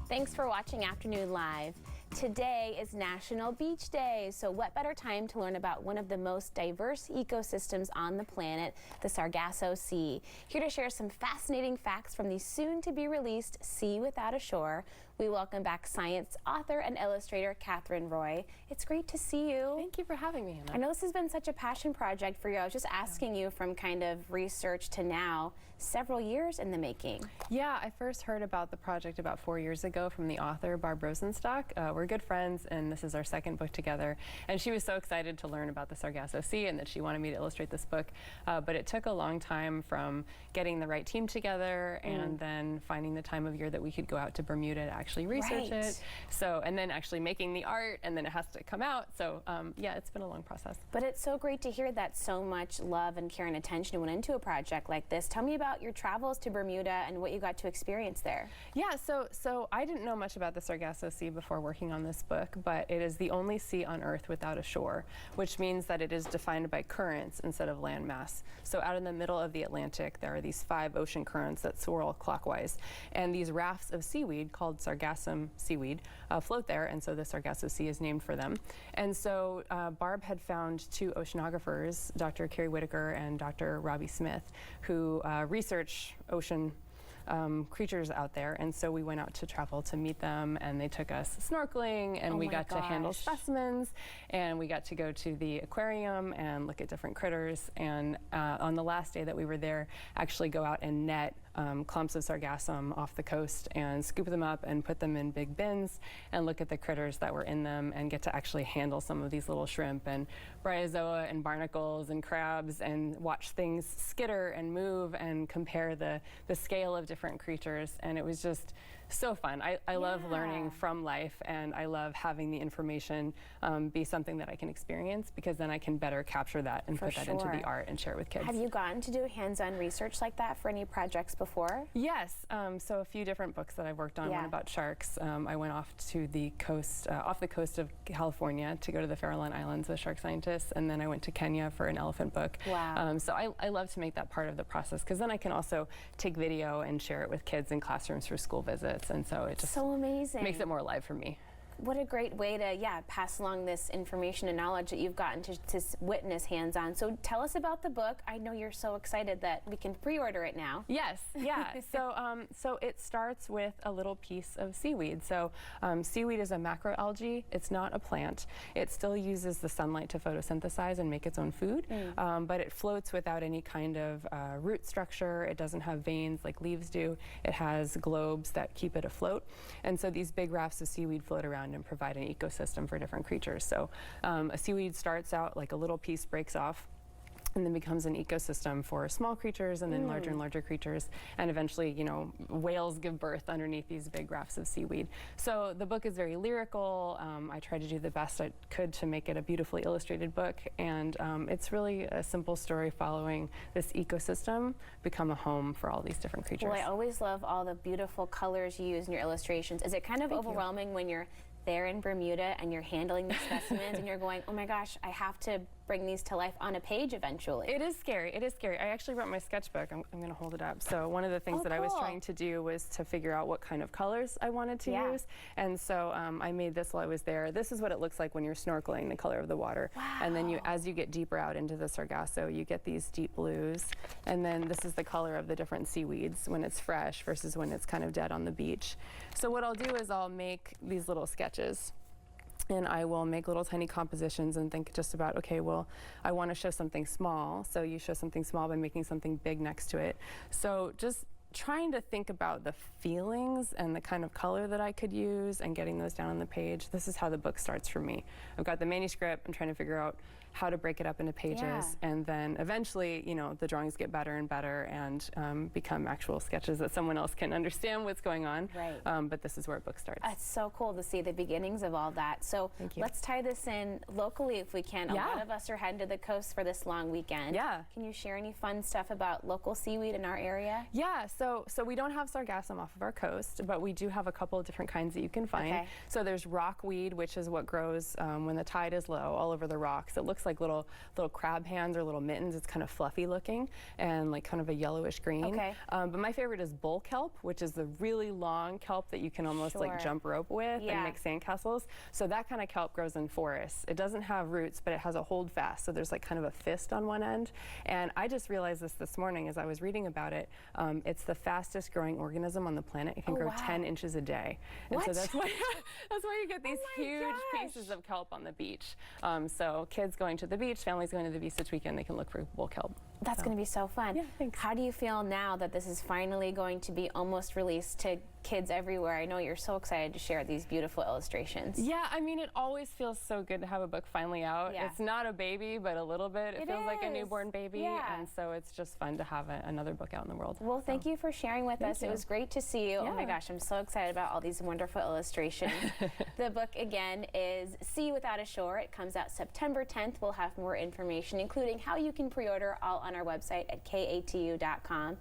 Thanks for watching Afternoon Live. Today is National Beach Day, so what better time to learn about one of the most diverse ecosystems on the planet, the Sargasso Sea. Here to share some fascinating facts from the soon-to-be-released Sea Without a Shore, we welcome back science author and illustrator Katherine Roy. It's great to see you. Thank you for having me, Hannah. I know this has been such a passion project for you. I was just asking you from kind of research to now, several years in the making. Yeah, I first heard about the project about 4 years ago from the author, Barb Rosenstock. We're good friends, and this is our second book together. And she was so excited to learn about the Sargasso Sea and that she wanted me to illustrate this book. But it took a long time from getting the right team together and then finding the time of year that we could go out to Bermuda to actually research it. So, and then actually making the art, and then it has to come out. So yeah, it's been a long process. But it's so great to hear that so much love and care and attention went into a project like this. Tell me about your travels to Bermuda and what you got to experience there. Yeah, so I didn't know much about the Sargasso Sea before working on this book, but it is the only sea on Earth without a shore, which means that it is defined by currents instead of land mass. So out in the middle of the Atlantic, there are these 5 ocean currents that swirl clockwise, and these rafts of seaweed called Sargassum seaweed float there, and so the Sargasso Sea is named for them. And so Barb had found 2 oceanographers, Dr. Carrie Whitaker and Dr. Robbie Smith, who research ocean creatures out there, and so we went out to travel to meet them, and they took us snorkeling, and we got to handle specimens, and we got to go to the aquarium and look at different critters, and on the last day that we were there, actually go out and net clumps of sargassum off the coast and scoop them up and put them in big bins and look at the critters that were in them and get to actually handle some of these little shrimp and bryozoa and barnacles and crabs and watch things skitter and move and compare the scale of different creatures. And it was just so fun. I love learning from life, and I love having the information be something that I can experience, because then I can better capture that and put that into the art and share it with kids. Have you gotten to do hands-on research like that for any projects before? Yes, so a few different books that I've worked on. One about sharks. I went off to the coast, off the coast of California to go to the Farallon Islands with shark scientists, and then I went to Kenya for an elephant book. Wow. So I love to make that part of the process, because then I can also take video and share it with kids in classrooms for school visits. And so it just so amazing. Makes it more alive for me. What a great way to, pass along this information and knowledge that you've gotten to witness hands-on. So tell us about the book. I know you're so excited that we can pre-order it now. Yes, yeah. So it starts with a little piece of seaweed. So seaweed is a macroalgae. It's not a plant. It still uses the sunlight to photosynthesize and make its own food, but it floats without any kind of root structure. It doesn't have veins like leaves do. It has globes that keep it afloat. And so these big rafts of seaweed float around and provide an ecosystem for different creatures. So a seaweed starts out like a little piece, breaks off, and then becomes an ecosystem for small creatures, and then larger and larger creatures, and eventually, you know, whales give birth underneath these big rafts of seaweed. So the book is very lyrical. I tried to do the best I could to make it a beautifully illustrated book, and it's really a simple story following this ecosystem become a home for all these different creatures. Well, I always love all the beautiful colors you use in your illustrations. Is it kind of overwhelming when you're there in Bermuda and you're handling the specimens and you're going, oh my gosh, I have to bring these to life on a page eventually? It is scary. It is scary. I actually wrote my sketchbook. I'm going to hold it up. So one of the things that I was trying to do was to figure out what kind of colors I wanted to use. And so I made this while I was there. This is what it looks like when you're snorkeling, the color of the water. Wow. And then as you get deeper out into the Sargasso, you get these deep blues. And then this is the color of the different seaweeds when it's fresh versus when it's kind of dead on the beach. So what I'll do is I'll make these little sketches, and I will make little tiny compositions and think just about, okay, well, I want to show something small. So you show something small by making something big next to it. So just trying to think about the feelings and the kind of color that I could use and getting those down on the page. This is how the book starts for me. I've got the manuscript. I'm trying to figure out how to break it up into pages, and then eventually, you know, the drawings get better and better and become actual sketches that someone else can understand what's going on. Right. But this is where a book starts. It's so cool to see the beginnings of all that. So let's tie this in locally if we can. A lot of us are heading to the coast for this long weekend. Yeah. Can you share any fun stuff about local seaweed in our area? Yeah, so we don't have sargassum off of our coast, but we do have a couple of different kinds that you can find. So there's rockweed, which is what grows when the tide is low all over the rocks. It looks looks like little crab hands or little mittens. It's kind of fluffy looking and like kind of a yellowish green. Okay. But my favorite is bull kelp, which is the really long kelp that you can almost like jump rope with and make sandcastles. So that kind of kelp grows in forests. It doesn't have roots, but it has a hold fast. So there's like kind of a fist on one end. And I just realized this morning as I was reading about it. It's the fastest growing organism on the planet. It can grow 10 inches a day. And so that's why you get these huge pieces of kelp on the beach. So kids going to the beach, families going to the beach this weekend, they can look for bull kelp. That's going to be so fun. Yeah, thanks. How do you feel now that this is finally going to be almost released to kids everywhere? I know you're so excited to share these beautiful illustrations. Yeah, I mean, it always feels so good to have a book finally out. Yeah. It's not a baby, but a little bit. It feels like a newborn baby. Yeah. And so it's just fun to have another book out in the world. Well, thank you for sharing with us. you. It was great to see you. Oh my gosh, I'm so excited about all these wonderful illustrations. The book, again, is Sea Without a Shore. It comes out September 10th. We'll have more information, including how you can pre-order, all on our website at katu.com.